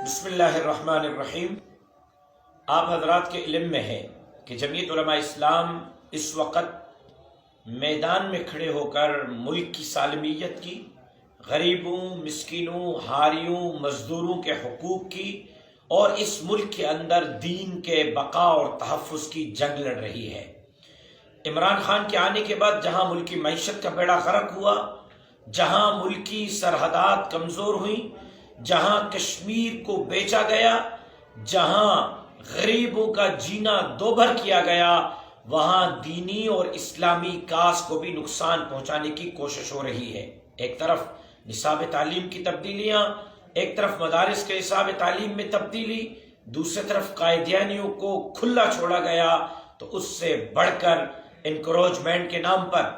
بسم اللہ الرحمن الرحیم۔ آپ حضرات کے علم میں ہے کہ جمعیت علماء اسلام اس وقت میدان میں کھڑے ہو کر ملک کی سالمیت کی، غریبوں، مسکینوں، حاریوں، مزدوروں کے حقوق کی اور اس ملک کے اندر دین کے بقا اور تحفظ کی جنگ لڑ رہی ہے۔ عمران خان کے آنے کے بعد جہاں ملکی معیشت کا بیڑا غرق ہوا، جہاں ملکی سرحدات کمزور ہوئیں، جہاں کشمیر کو بیچا گیا، جہاں غریبوں کا جینا دوبھر کیا گیا، وہاں دینی اور اسلامی کاس کو بھی نقصان پہنچانے کی کوشش ہو رہی ہے۔ ایک طرف نصاب تعلیم کی تبدیلیاں، ایک طرف مدارس کے نصاب تعلیم میں تبدیلی، دوسری طرف قائدیانیوں کو کھلا چھوڑا گیا، تو اس سے بڑھ کر انکروچمنٹ کے نام پر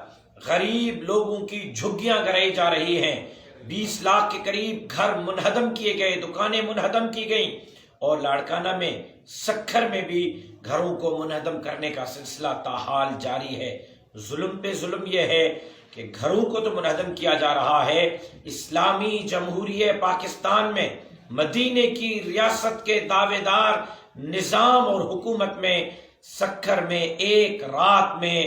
غریب لوگوں کی جھگیاں گرائی جا رہی ہیں۔ 20 لاکھ کے قریب گھر منہدم کیے گئے، دکانیں منہدم کی گئیں، اور لاڑکانہ میں، سکھر میں بھی گھروں کو منہدم کرنے کا سلسلہ تاحال جاری ہے۔ ظلم پہ ظلم یہ ہے کہ گھروں کو تو منہدم کیا جا رہا ہے، اسلامی جمہوریہ پاکستان میں مدینے کی ریاست کے دعوے دار نظام اور حکومت میں سکھر میں ایک رات میں،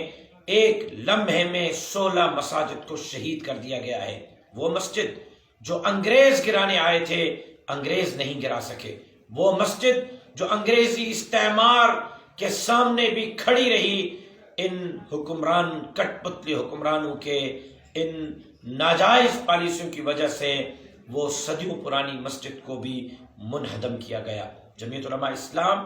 ایک لمحے میں 16 مساجد کو شہید کر دیا گیا ہے۔ وہ مسجد جو انگریز گرانے آئے تھے، انگریز نہیں گرا سکے۔ وہ مسجد جو انگریزی استعمار کے سامنے بھی کھڑی رہی، ان حکمران، کٹ پتلی حکمرانوں کے ان ناجائز پالیسیوں کی وجہ سے وہ صدیوں پرانی مسجد کو بھی منہدم کیا گیا۔ جمعیت علماء اسلام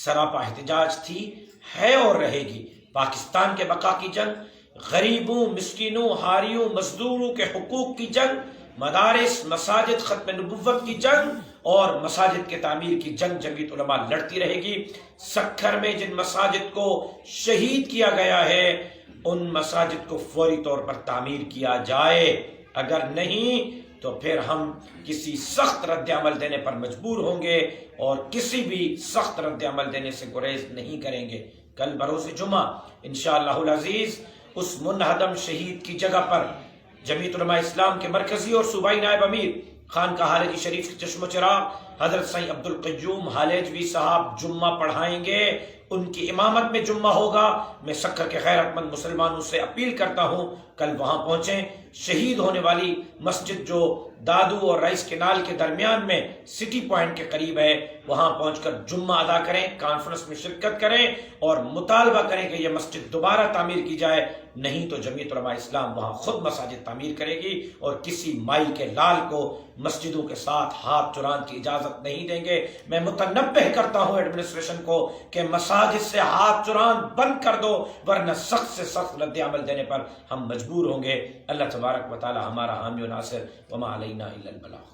سراپا احتجاج تھی، ہے اور رہے گی۔ پاکستان کے بقا کی جنگ، غریبوں، مسکینوں، حاریوں، مزدوروں کے حقوق کی جنگ، مدارس، مساجد، ختم نبوت کی جنگ اور مساجد کے تعمیر کی جنگ جمعیت علماء لڑتی رہے گی۔ سکھر میں جن مساجد کو شہید کیا گیا ہے، ان مساجد کو فوری طور پر تعمیر کیا جائے، اگر نہیں تو پھر ہم کسی سخت رد عمل دینے پر مجبور ہوں گے، اور کسی بھی سخت رد عمل دینے سے گریز نہیں کریں گے۔ کل بروز جمعہ انشاءاللہ العزیز اس منہدم شہید کی جگہ پر جمعیت علماء اسلام کے مرکزی اور صوبائی نائب امیر خانقاہ حالجی شریف کے چشم و چراغ حضرت سائیں عبدالقیوم حالجوی صاحب جمعہ پڑھائیں گے، ان کی امامت میں جمعہ ہوگا۔ میں سکھر کے غیرت مند مسلمانوں سے اپیل کرتا ہوں کل وہاں پہنچیں۔ شہید ہونے والی مسجد جو دادو اور رئیس کینال کے درمیان میں سٹی پوائنٹ کے قریب ہے، وہاں پہنچ کر جمعہ ادا کریں، کانفرنس میں شرکت کریں اور مطالبہ کریں کہ یہ مسجد دوبارہ تعمیر کی جائے، نہیں تو جمعیت علماء اسلام وہاں خود مساجد تعمیر کرے گی، اور کسی مائی کے لال کو مسجدوں کے ساتھ ہاتھ چرانے کی اجازت نہیں دیں گے۔ میں متنبہ کرتا ہوں ایڈمنسٹریشن کو کہ مساجد سے ہاتھ چران بند کر دو، ورنہ سخت سے سخت رد عمل دینے پر ہم مجبور ہوں گے۔ اللہ تبارک و تعالی ہمارا حامی و ناصر، وما علینا الا البلاغ۔